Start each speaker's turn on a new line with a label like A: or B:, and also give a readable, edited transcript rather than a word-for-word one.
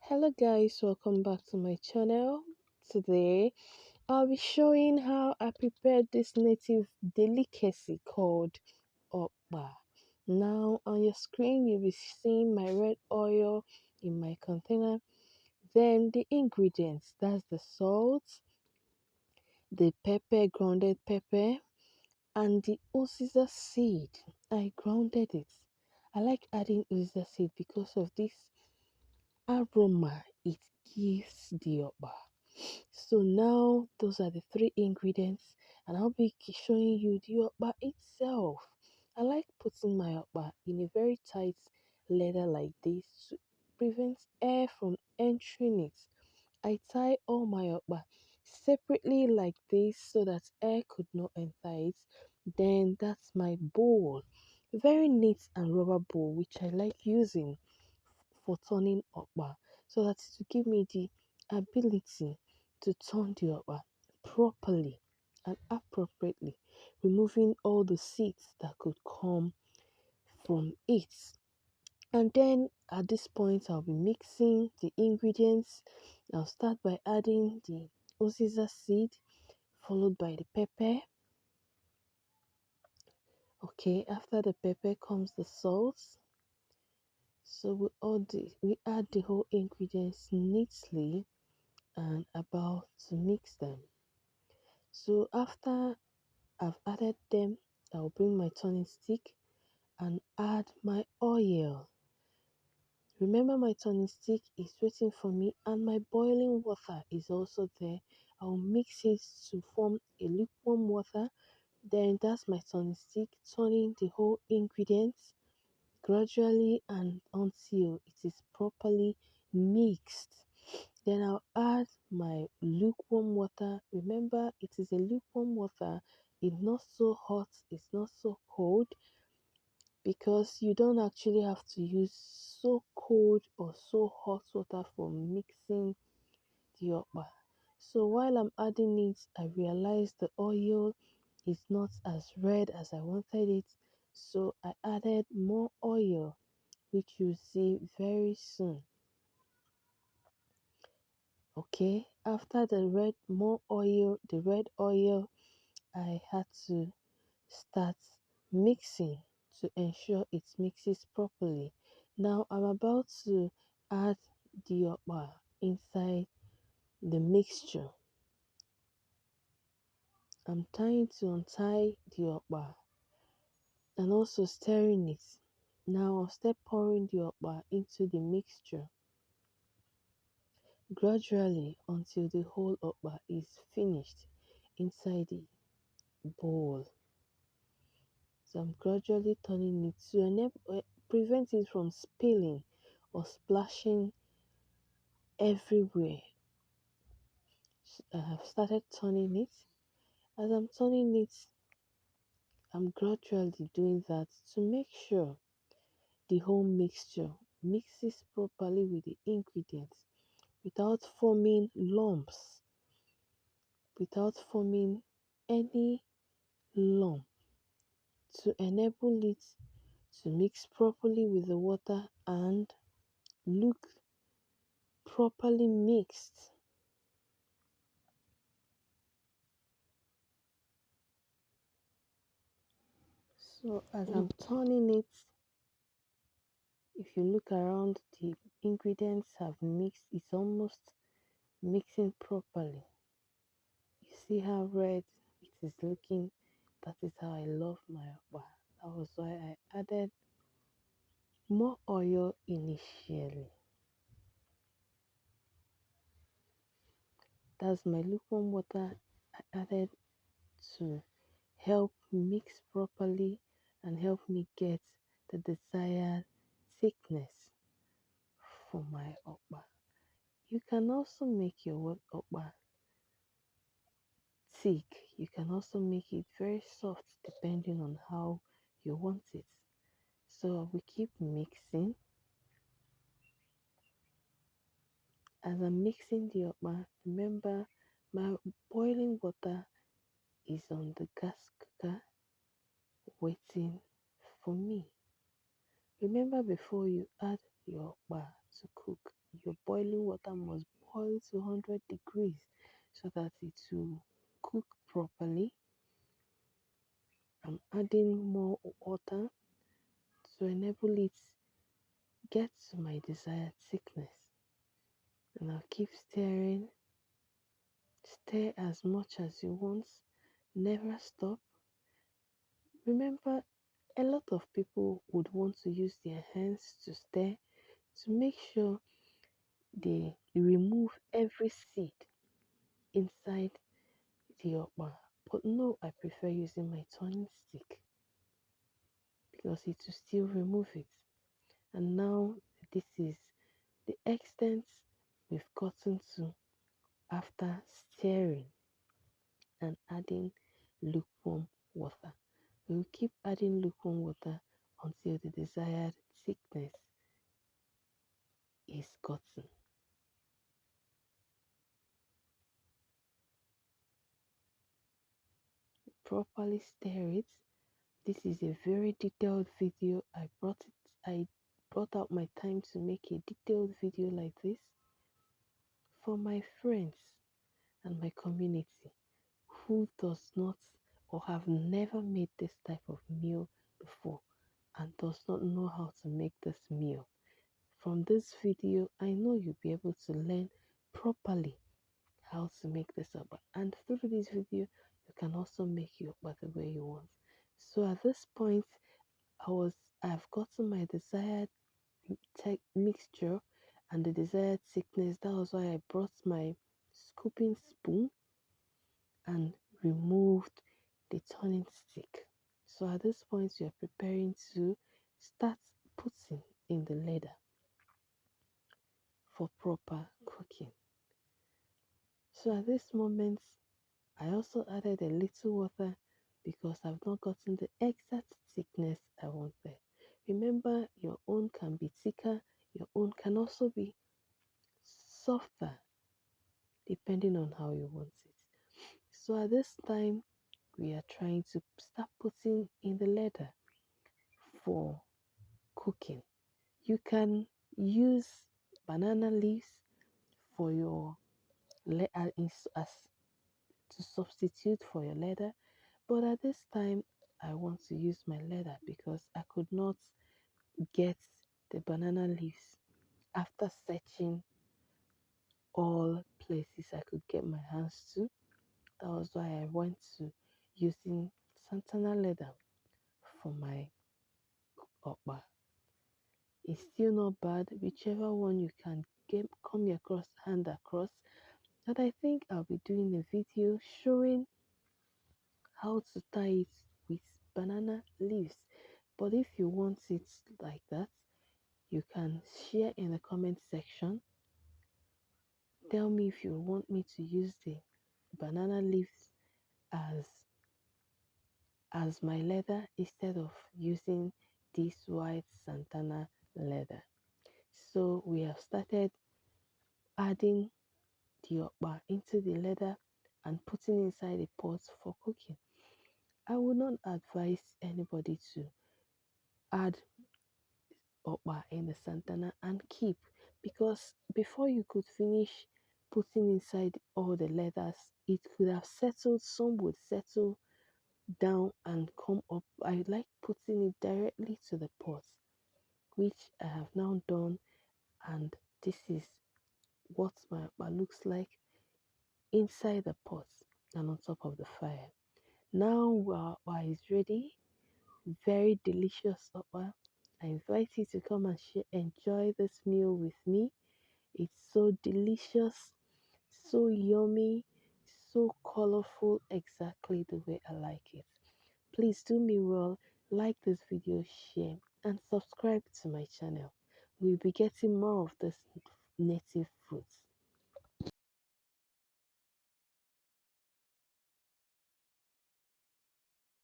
A: Hello guys, welcome back to my channel. Today I'll be showing how I prepared this native delicacy called Okpa. Now on your screen you'll be seeing my red oil in my container. Then the ingredients, that's the salt, the pepper, grounded pepper, and the uziza seed. I grounded it. I like adding uziza seed because of this aroma it gives the okpa. So now those are the three ingredients, and I'll be showing you the okpa itself. I like putting my okpa in a very tight leather like this to prevent air from entering it. I tie all my okpa separately like this so that air could not enter it. Then that's my bowl, very neat and rubber bowl which I like using for turning okpa so that it will give me the ability to turn the okpa properly and appropriately, removing all the seeds that could come from it. And then at this point, I'll be mixing the ingredients. I'll start by adding the uziza seed, followed by the pepper. Okay, after the pepper comes the salt. So we add the whole ingredients neatly and about to mix them. So after I've added them, I'll bring my turning stick and add my oil. Remember, my turning stick is waiting for me and my boiling water is also there. I'll mix it to form a lukewarm water. Then that's my turning stick, turning the whole ingredients gradually and until it is properly mixed. Then I'll add my lukewarm water. Remember, it is a lukewarm water. It's not so hot, it's not so cold, because you don't actually have to use so cold or so hot water for mixing the okpa. So while I'm adding it, I realized the oil is not as red as I wanted it. So I added more oil, which you'll see very soon. Okay, after the red oil, I had to start mixing to ensure it mixes properly. Now I'm about to add the okpa inside the mixture. I'm trying to untie the okpa and also stirring it. Now I'll start pouring the okpa into the mixture gradually until the whole okpa is finished inside the bowl. So I'm gradually turning it to prevent it from spilling or splashing everywhere. I have started turning it. As I'm turning it, I'm gradually doing that to make sure the whole mixture mixes properly with the ingredients without forming lumps, without forming any lump, to enable it to mix properly with the water and look properly mixed. So as I'm turning it, if you look around, the ingredients have mixed. It's almost mixing properly. You see how red it is looking? That is how I love my okpa. That was why I added more oil initially. That's my lukewarm water I added to help mix properly and help me get the desired thickness for my okpa. You can also make your okpa thick. You can also make it very soft depending on how you want it. So we keep mixing. As I'm mixing the okpa, remember my boiling water is on the gas cooker waiting for me. Remember, before you add your okpa to cook, your boiling water must boil to 100 degrees so that it will cook properly. I'm adding more water to enable it get to my desired thickness. And I'll keep stirring. Stir as much as you want. Never stop. Remember, a lot of people would want to use their hands to stir to make sure they remove every seed inside the okpa. But no, I prefer using my turning stick because it will still remove it. And now this is the extent we've gotten to after stirring and adding lukewarm water. We will keep adding lukewarm water until the desired thickness is gotten. Properly stir it. This is a very detailed video. I brought out my time to make a detailed video like this for my friends and my community who does not or have never made this type of meal before and does not know how to make this meal. From this video, I know you'll be able to learn properly how to make this up. And through this video, you can also make your okpa the way you want. So at this point, I've gotten my desired mixture and the desired thickness. That was why I brought my scooping spoon and removed the turning stick. So at this point, you're preparing to start putting in the ladle for proper cooking. So at this moment, I also added a little water because I've not gotten the exact thickness I wanted. Remember, your own can be thicker, your own can also be softer, depending on how you want it. So at this time, we are trying to start putting in the ladle for cooking. You can use banana leaves for your as to substitute for your ladle, but at this time I want to use my ladle because I could not get the banana leaves after searching all places I could get my hands to. That was why I went to using Santana leather for my okpa. It's still not bad, whichever one you can come across, hand across. And I think I'll be doing a video showing how to tie it with banana leaves. But if you want it like that, you can share in the comment section. Tell me if you want me to use the banana leaves as my leather instead of using this white Santana leather. So we have started adding the okpa into the leather and putting inside the pot for cooking. I would not advise anybody to add okpa in the Santana and keep, because before you could finish putting inside all the leathers, it could have settled. Some would settle down and come up. I like putting it directly to the pot, which I have now done, and this is what my okpa looks like inside the pot and on top of the fire. Now our okpa is ready. Very delicious okpa. I invite you to come and enjoy this meal with me. It's so delicious, so yummy, so colorful, exactly the way I like it. Please do me well, like this video, share, and subscribe to my channel. We'll be getting more of this native foods.